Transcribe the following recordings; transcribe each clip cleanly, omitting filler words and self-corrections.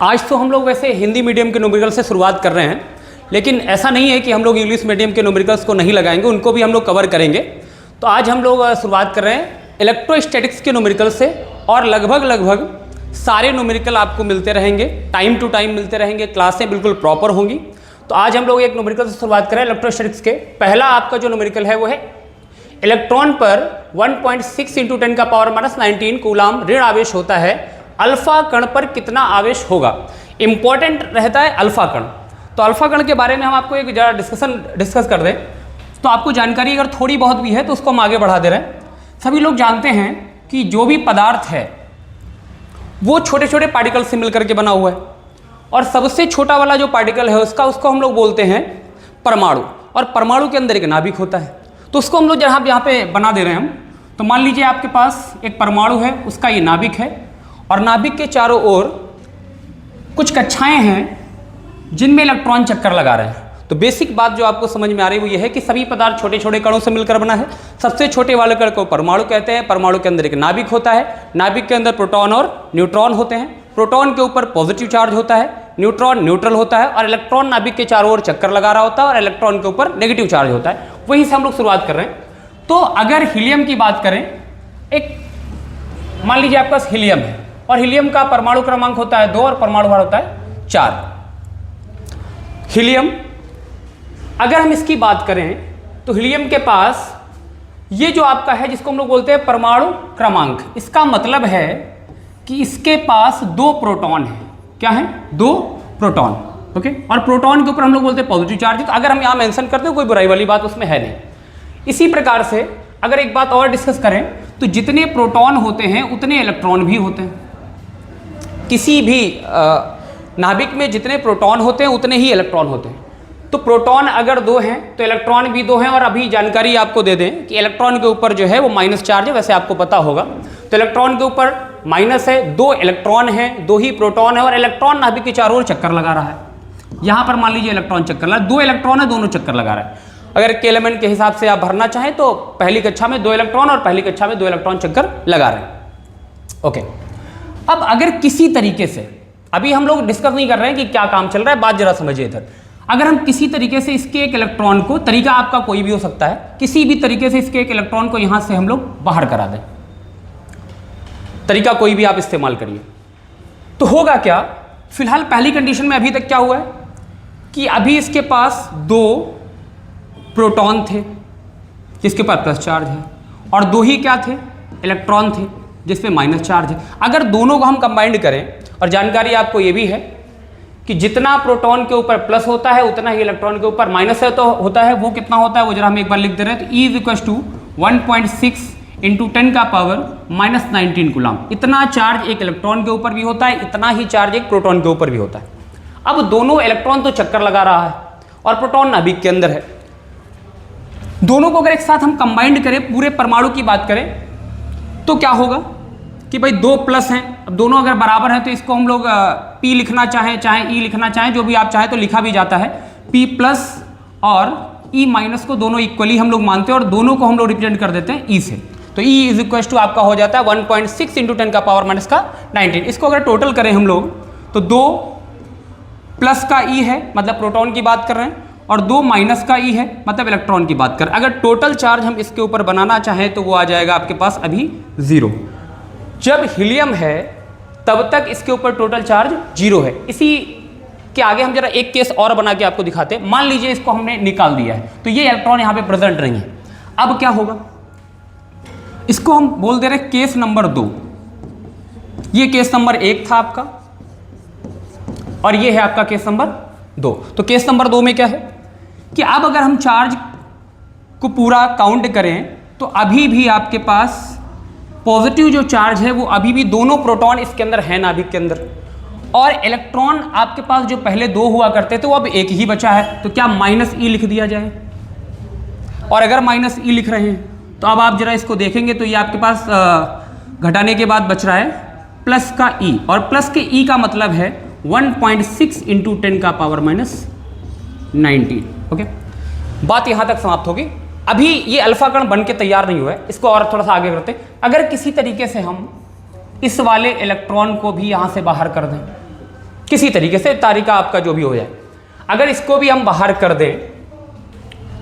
आज तो हम लोग वैसे हिंदी मीडियम के न्यूमेरिकल से शुरुआत कर रहे हैं, लेकिन ऐसा नहीं है कि हम लोग इंग्लिश मीडियम के न्यूमेरिकल्स को नहीं लगाएंगे, उनको भी हम लोग कवर करेंगे। तो आज हम लोग शुरुआत कर रहे हैं इलेक्ट्रोस्टैटिक्स के न्यूमेरिकल से, और लगभग सारे न्यूमेरिकल आपको मिलते रहेंगे, टाइम टू टाइम मिलते रहेंगे, क्लासें बिल्कुल प्रॉपर होंगी। तो आज हम लोग एक न्यूमेरिकल से शुरुआत करें इलेक्ट्रोस्टैटिक्स के। पहला आपका जो न्यूमेरिकल है वो है इलेक्ट्रॉन पर 1.6 × 10⁻⁻19 कूलाम ऋण आवेश होता है, अल्फा कण पर कितना आवेश होगा। इंपॉर्टेंट रहता है अल्फा कण। तो अल्फा कण के बारे में हम आपको एक ज़रा डिस्कस कर दें तो आपको जानकारी अगर थोड़ी बहुत भी है तो उसको हम आगे बढ़ा दे रहे हैं। सभी लोग जानते हैं कि जो भी पदार्थ है वो छोटे छोटे पार्टिकल से मिलकर के बना हुआ है, और सबसे छोटा वाला जो पार्टिकल है उसको हम लोग बोलते हैं परमाणु, और परमाणु के अंदर एक नाभिक होता है। तो उसको हम लोग यहाँ पे बना दे रहे हैं हम। तो मान लीजिए आपके पास एक परमाणु है, उसका ये नाभिक है, और नाभिक के चारों ओर कुछ कक्षाएं हैं जिनमें इलेक्ट्रॉन चक्कर लगा रहे हैं। तो बेसिक बात जो आपको समझ में आ रही है वो ये है कि सभी पदार्थ छोटे छोटे कणों से मिलकर बना है। सबसे छोटे वाले कण को परमाणु कहते हैं। परमाणु के अंदर एक नाभिक होता है, नाभिक के अंदर प्रोटॉन और न्यूट्रॉन होते हैं। प्रोटॉन के ऊपर पॉजिटिव चार्ज होता है, न्यूट्रॉन न्यूट्रल होता है, और इलेक्ट्रॉन नाभिक के चारों ओर चक्कर लगा रहा होता है, और इलेक्ट्रॉन के ऊपर नेगेटिव चार्ज होता है। वहीं से हम लोग शुरुआत कर रहे हैं। तो अगर हीलियम की बात करें, एक मान लीजिए आपके पास हीलियम है, और हीलियम का परमाणु क्रमांक होता है 2 और परमाणु भार होता है 4। हीलियम, अगर हम इसकी बात करें तो हीलियम के पास ये जो आपका है जिसको हम लोग बोलते हैं परमाणु क्रमांक, इसका मतलब है कि इसके पास 2 प्रोटॉन है। क्या है? 2 प्रोटॉन। ओके, और प्रोटॉन के ऊपर हम लोग बोलते हैं पॉजिटिव चार्ज। तो अगर हम यहां मेंशन करते हैं कोई बुराई वाली बात उसमें है नहीं। इसी प्रकार से अगर एक बात और डिस्कस करें तो जितने प्रोटॉन होते हैं उतने इलेक्ट्रॉन भी होते हैं। किसी भी नाभिक में जितने प्रोटॉन होते हैं उतने ही इलेक्ट्रॉन होते हैं। तो प्रोटॉन अगर 2 हैं तो इलेक्ट्रॉन भी 2 हैं। और अभी जानकारी आपको दे दें कि इलेक्ट्रॉन के ऊपर जो है वो माइनस चार्ज है, वैसे आपको पता होगा। तो इलेक्ट्रॉन के ऊपर माइनस है, 2 इलेक्ट्रॉन है, 2 ही प्रोटॉन है, और इलेक्ट्रॉन नाभिक के चारों ओर चक्कर लगा रहा है। यहां पर मान लीजिए इलेक्ट्रॉन चक्कर लगा, 2 इलेक्ट्रॉन है, दोनों चक्कर लगा रहा है। अगर के एलिमेंट के हिसाब से आप भरना चाहें तो पहली कक्षा में 2 इलेक्ट्रॉन और पहली कक्षा में 2 इलेक्ट्रॉन चक्कर लगा रहे हैं। ओके, अब अगर किसी तरीके से, अभी हम लोग डिस्कस नहीं कर रहे हैं कि क्या काम चल रहा है, बात जरा समझिए इधर। अगर हम किसी तरीके से इसके एक इलेक्ट्रॉन को, तरीका आपका कोई भी हो सकता है, किसी भी तरीके से इसके एक इलेक्ट्रॉन को यहां से हम लोग बाहर करा दें, तरीका कोई भी आप इस्तेमाल करिए, तो होगा क्या? फिलहाल पहली कंडीशन में अभी तक क्या हुआ है कि अभी इसके पास 2 प्रोटॉन थे जिसके पास प्लस चार्ज है, और 2 ही क्या थे? इलेक्ट्रॉन थे जिसमें माइनस चार्ज है। अगर दोनों को हम कंबाइंड करें, और जानकारी आपको ये भी है कि जितना प्रोटॉन के ऊपर प्लस होता है उतना ही इलेक्ट्रॉन के ऊपर माइनस है तो होता है। वो कितना होता है वो जरा हम एक बार लिख दे रहे हैं। तो E = 1.6 × 10⁻⁻19 कूलाम। इतना चार्ज एक इलेक्ट्रॉन के ऊपर भी होता है, इतना ही चार्ज एक प्रोटॉन के ऊपर भी होता है। अब दोनों इलेक्ट्रॉन तो चक्कर लगा रहा है और प्रोटॉन नाभिक के अंदर है। दोनों को अगर एक साथ हम कंबाइंड करें, पूरे परमाणु की बात करें, तो क्या होगा कि भाई 2 प्लस हैं। अब दोनों अगर बराबर हैं तो इसको हम लोग P लिखना चाहें, चाहे E लिखना चाहें, जो भी आप चाहें तो लिखा भी जाता है। P+ और E- को दोनों इक्वली हम लोग मानते हैं, और दोनों को हम लोग रिप्रेजेंट कर देते हैं E से। तो E = आपका हो जाता है 1.6 × 10⁻⁻19। इसको अगर टोटल करें हम लोग तो 2 प्लस का E है, मतलब प्रोटॉन की बात कर रहे हैं, और 2 माइनस का E है, मतलब इलेक्ट्रॉन की बात कर। अगर टोटल चार्ज हम इसके ऊपर बनाना चाहें तो वो आ जाएगा आपके पास अभी 0। जब हीलियम है तब तक इसके ऊपर टोटल चार्ज 0 है। इसी के आगे हम जरा एक केस और बना के आपको दिखाते हैं। मान लीजिए इसको हमने निकाल दिया है, तो ये इलेक्ट्रॉन यहाँ पे प्रेजेंट नहीं है। अब क्या होगा? इसको हम बोल दे रहे हैं केस नंबर 2। ये केस नंबर 1 था आपका, और ये है आपका केस नंबर 2। तो केस नंबर 2 में क्या है कि अब अगर हम चार्ज को पूरा काउंट करें तो अभी भी आपके पास पॉजिटिव जो चार्ज है वो अभी भी, दोनों प्रोटॉन इसके अंदर है नाभिक के अंदर, और इलेक्ट्रॉन आपके पास जो पहले 2 हुआ करते थे वो अब 1 ही बचा है। तो क्या -E लिख दिया जाए? और अगर -E लिख रहे हैं तो अब आप जरा इसको देखेंगे तो ये आपके पास घटाने के बाद बच रहा है प्लस का E, और प्लस के E का मतलब है 1.6 × 10⁻⁻19। ओके, बात यहां तक समाप्त होगी। अभी ये अल्फा कण बन के तैयार नहीं हुआ है, इसको और थोड़ा सा आगे करते हैं। अगर किसी तरीके से हम इस वाले इलेक्ट्रॉन को भी यहां से बाहर कर दें किसी तरीके से तारिका आपका जो भी हो जाए। अगर इसको भी हम बाहर कर दें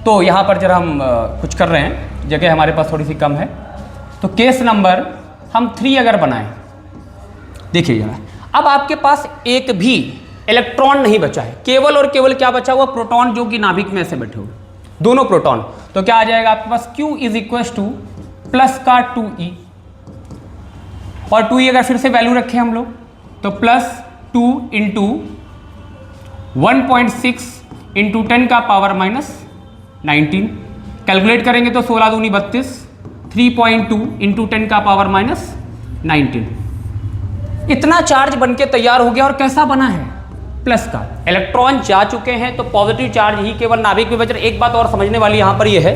तो यहाँ पर जरा हम कुछ कर रहे हैं, जगह हमारे पास थोड़ी सी कम है, तो केस नंबर हम 3 अगर बनाएं, देखिए जरा, अब आपके पास एक भी इलेक्ट्रॉन नहीं बचा है, केवल और केवल क्या बचा हुआ, प्रोटॉन, जो कि नाभिक में से बैठे हुए दोनों प्रोटॉन। तो क्या आ जाएगा आपके पास, Q is equal two plus का 2E, और 2E अगर फिर से वैल्यू रखें हम लोग तो प्लस 2 इंटू 1.6 इंटू 10 का पावर माइनस 19, कैलकुलेट करेंगे तो 16 दूनी 32, 3.2 इंटू 10 का पावर माइनस 19। इतना चार्ज बनके तैयार हो गया, और कैसा बना है, प्लस का। इलेक्ट्रॉन जा चुके हैं तो पॉजिटिव चार्ज ही केवल नाभिक में बच रहा है। एक बात और समझने वाली यहां पर यह है,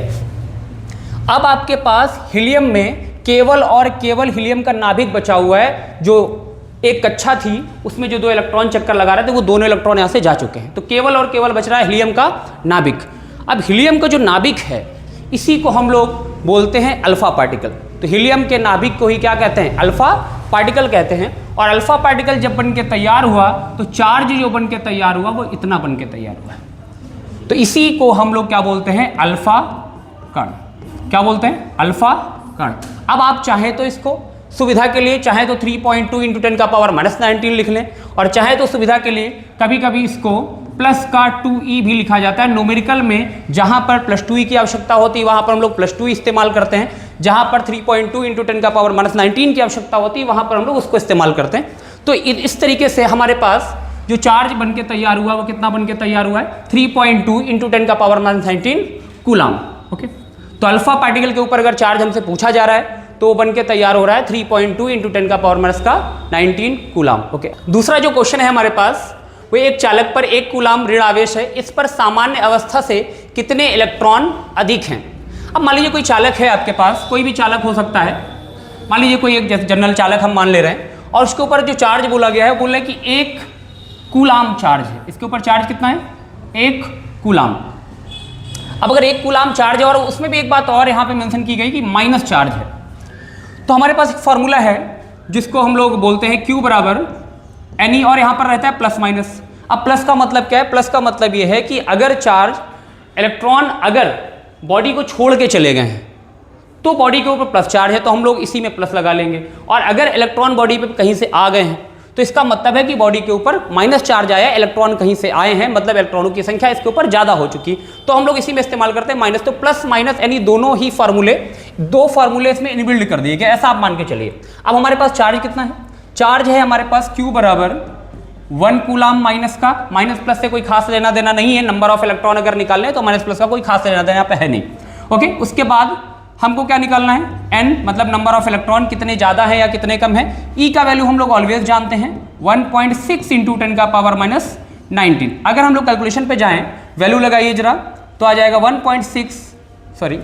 अब आपके पास हीलियम में केवल और केवल हीलियम का नाभिक बचा हुआ है। जो एक कक्षा थी उसमें जो 2 इलेक्ट्रॉन चक्कर लगा रहे थे, वो दोनों इलेक्ट्रॉन यहां से जा चुके हैं, तो केवल और केवल बच रहा है हीलियम का नाभिक। अब हीलियम का जो नाभिक है इसी को हम लोग बोलते हैं अल्फा पार्टिकल। तो हीलियम के नाभिक को ही क्या कहते हैं, अल्फा पार्टिकल कहते हैं। और अल्फा पार्टिकल जब बन के तैयार हुआ तो चार्ज जो बन के तैयार हुआ वो इतना बन के तैयार हुआ, तो इसी को हम लोग क्या बोलते हैं, अल्फा कण। क्या बोलते हैं, अल्फा कण। अब आप चाहे तो इसको सुविधा के लिए चाहे तो 3.2 इंटू 10 का पावर माइनस 19 लिख लें, और चाहे तो सुविधा के लिए कभी कभी इसको प्लस का 2E भी लिखा जाता है। न्यूमेरिकल में जहां पर प्लस 2E की आवश्यकता होती है वहां पर हम लोग प्लस 2 इस्तेमाल करते हैं, जहां पर 3.2 इंटू 10 का पावर माइनस 19 की आवश्यकता होती है वहां पर हम लोग उसको इस्तेमाल करते हैं। तो इस तरीके से हमारे पास जो चार्ज बन के तैयार हुआ वो कितना बन के तैयार हुआ है, 3.2 इंटू 10 का पावर माइनस 19 कूलाम। ओके, तो अल्फा पार्टिकल के ऊपर अगर चार्ज हमसे पूछा जा रहा है तो वो बन के तैयार हो रहा है 3.2 इंटू 10 का पावर माइनस का 19 कूलाम। ओके, दूसरा जो क्वेश्चन है हमारे पास, वो एक चालक पर 1 कूलाम ऋण आवेश है, इस पर सामान्य अवस्था से कितने इलेक्ट्रॉन अधिक हैं। अब मान लीजिए कोई चालक है आपके पास, कोई भी चालक हो सकता है, मान लीजिए कोई एक जनरल चालक हम मान ले रहे हैं, और उसके ऊपर जो चार्ज बोला गया है बोल रहे हैं कि 1 कूलाम चार्ज है। इसके ऊपर चार्ज कितना है, 1 कूलाम। अब अगर 1 कूलाम चार्ज है, और उसमें भी एक बात और यहाँ पे मेंशन की गई कि माइनस चार्ज है, तो हमारे पास एक फॉर्मूला है जिसको हम लोग बोलते हैं Q बराबर NE, और यहाँ पर रहता है प्लस माइनस। अब प्लस का मतलब क्या है, प्लस का मतलब ये है कि अगर चार्ज इलेक्ट्रॉन अगर बॉडी को छोड़ के चले गए हैं तो बॉडी के ऊपर प्लस चार्ज है, तो हम लोग इसी में प्लस लगा लेंगे। और अगर इलेक्ट्रॉन बॉडी पे कहीं से आ गए हैं तो इसका मतलब है कि बॉडी के ऊपर माइनस चार्ज आया, इलेक्ट्रॉन कहीं से आए हैं, मतलब इलेक्ट्रॉनों की संख्या इसके ऊपर ज्यादा हो चुकी, तो हम लोग इसी में इस्तेमाल करते हैं माइनस। तो प्लस माइनस यानी दोनों ही फार्मूले, 2 फार्मूले इसमें इनबिल्ड कर दिए गए, ऐसा आप मान के चलिए। अब हमारे पास चार्ज कितना है, चार्ज है हमारे पास Q बराबर 1 कूलाम माइनस का, माइनस प्लस से कोई खास लेना देना नहीं है, नंबर ऑफ इलेक्ट्रॉन अगर निकालने तो माइनस प्लस का कोई खास लेना देना यहाँ पे है नहीं। ओके, उसके बाद हमको क्या निकालना है, n, मतलब नंबर ऑफ इलेक्ट्रॉन कितने ज्यादा है या कितने कम है। E का वैल्यू हम लोग ऑलवेज जानते हैं 1.6 इंटू 10 का पावर माइनस 19। अगर हम लोग कैलकुलेशन पे जाएं, वैल्यू लगाइए जरा, तो आ जाएगा 1.6, सॉरी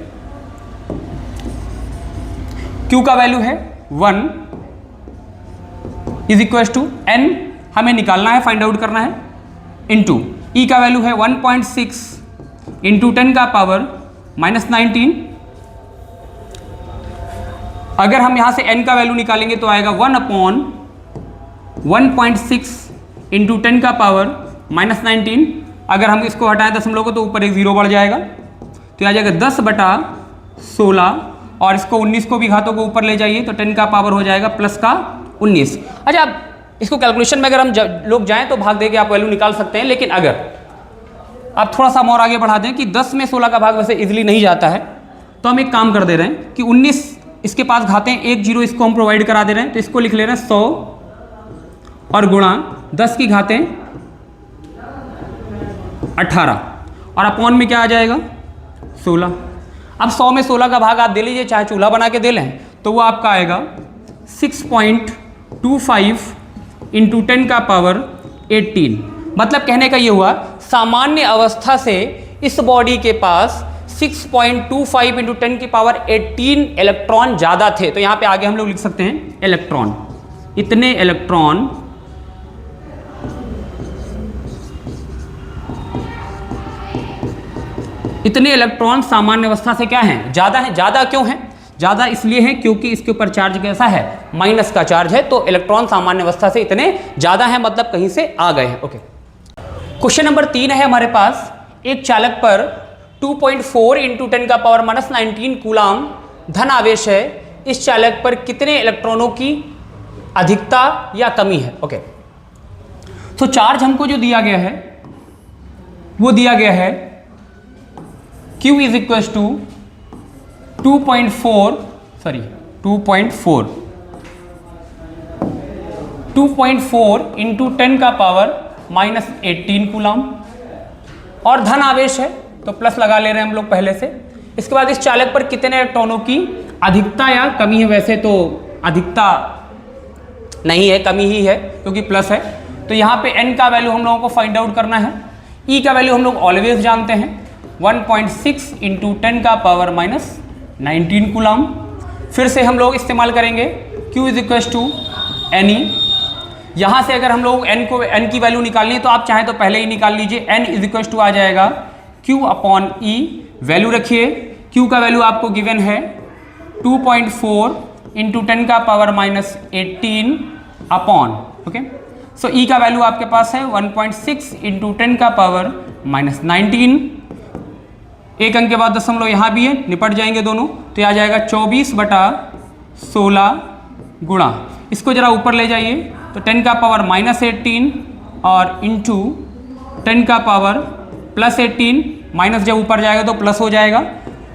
Q का वैल्यू है 1 इज इक्वल टू n, हमें निकालना है, फाइंड आउट करना है, इंटू E का वैल्यू है 1.6 इंटू 10 का पावर माइनस 19। अगर हम यहां से n का वैल्यू निकालेंगे तो आएगा 1/1.6 इंटू 10 का पावर माइनस 19। अगर हम इसको हटाएं दशमलव को तो ऊपर एक 0 बढ़ जाएगा, तो आ जाएगा 10/16, और इसको 19 को भी घातों को ऊपर ले जाइए तो 10 का पावर हो जाएगा प्लस का 19। अच्छा, अब इसको कैलकुलेशन में अगर हम लोग जाएं तो भाग दे के आप वैल्यू निकाल सकते हैं, लेकिन अगर आप थोड़ा सा और आगे बढ़ा दें कि 10 में 16 का भाग वैसे इजीली नहीं जाता है, तो हम एक काम कर दे रहे हैं कि 19 इसके पास घाते हैं, 1 0 इसको हम प्रोवाइड करा दे रहे हैं, तो इसको लिख ले रहे हैं 100 और गुणा 10 की घातें 18, और अपॉन में क्या आ जाएगा 16। अब 100 में 16 का भाग आप दे लीजिए, चाहे चूल्हा बना के दे लें, तो वो आपका आएगा 6.25 इंटू 10 का पावर 18। मतलब कहने का ये हुआ, सामान्य अवस्था से इस बॉडी के पास 6.25 इंटू 10 की पावर 18 इलेक्ट्रॉन ज्यादा थे। तो यहां पे आगे हम लोग लिख सकते हैं इलेक्ट्रॉन, इतने इलेक्ट्रॉन सामान्य अवस्था से क्या हैं, ज्यादा हैं। ज्यादा क्यों हैं, ज़्यादा इसलिए है क्योंकि इसके ऊपर चार्ज कैसा है, माइनस का चार्ज है, तो इलेक्ट्रॉन सामान्य अवस्था से इतने ज़्यादा हैं, मतलब कहीं से आ गए हैं। ओके, क्वेश्चन नंबर 3 है हमारे पास, एक चालक पर 2.4 इंटू 10 का पावर माइनस 19 कूलाम धन आवेश है, इस चालक पर कितने इलेक्ट्रॉनों की अधिकता या कमी है। ओके, तो चार्ज हमको जो दिया गया है वो दिया गया है Q is equal to 2.4 into 10 का पावर माइनस 18 कूलाम, और धन आवेश है तो प्लस लगा ले रहे हैं हम लोग पहले से। इसके बाद इस चालक पर कितने इलेक्ट्रॉनों की अधिकता या कमी है, वैसे तो अधिकता नहीं है, कमी ही है क्योंकि प्लस है। तो यहाँ पे n का वैल्यू हम लोगों को फाइंड आउट करना है। E का वैल्यू हम लोग ऑलवेज जानते हैं 1.6 इंटू 10 का पावर माइनस 19 कूलाम। फिर से हम लोग इस्तेमाल करेंगे Q is equal to NE। यहाँ से अगर हम लोग n की वैल्यू निकालनी है तो आप चाहें तो पहले ही निकाल लीजिए। n इज इक्वल टू आ जाएगा Q अपॉन E। वैल्यू रखिए, Q का वैल्यू आपको गिवन है 2.4 इंटू 10 का पावर माइनस 18 अपॉन, ओके, सो E का वैल्यू आपके पास है 1.6 इंटू 10 का पावर माइनस 19। एक अंक के बाद दशमलव यहाँ भी है, निपट जाएंगे दोनों, तो यह आ जाएगा 24/16 गुणा, इसको जरा ऊपर ले जाइए तो 10 का पावर माइनस 18 और इंटू 10 का पावर प्लस 18, माइनस जब ऊपर जाएगा तो प्लस हो जाएगा।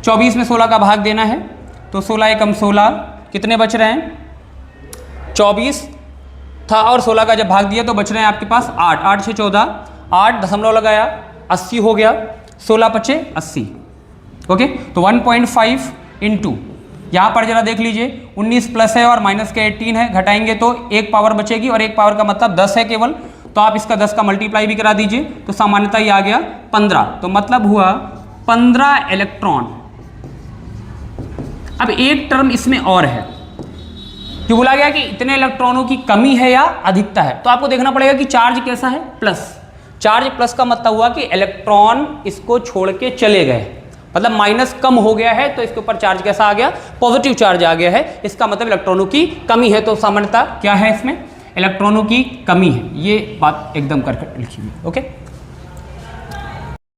24 में 16 का भाग देना है तो 16 एकम 16, कितने बच रहे हैं, 24 था और 16 का जब भाग दिया तो बच रहे हैं आपके पास 8, 8 से 14, 8 दशमलव लगाया 80 हो गया, 16 पचे 80। ओके, तो 1.5 इंटू, यहाँ पर जरा देख लीजिए 19 प्लस है और माइनस के 18 है, घटाएंगे तो एक पावर बचेगी और एक पावर का मतलब 10 है केवल, तो आप इसका 10 का मल्टीप्लाई भी करा दीजिए तो सामान्यता ये आ गया 15, तो मतलब हुआ 15 इलेक्ट्रॉन। अब एक टर्म इसमें और है जो बोला गया कि इतने इलेक्ट्रॉनों की कमी है या अधिकता है, तो आपको देखना पड़ेगा कि चार्ज कैसा है, प्लस। चार्ज प्लस का मतलब हुआ कि इलेक्ट्रॉन इसको छोड़ के चले गए, मतलब माइनस कम हो गया है, तो इसके ऊपर चार्ज कैसा आ गया, पॉजिटिव चार्ज आ गया है, इसका मतलब इलेक्ट्रॉनों की कमी है। तो सामान्यता क्या है, इसमें इलेक्ट्रॉनों की कमी है, ये बात एकदम करके लिखी हुई। ओके।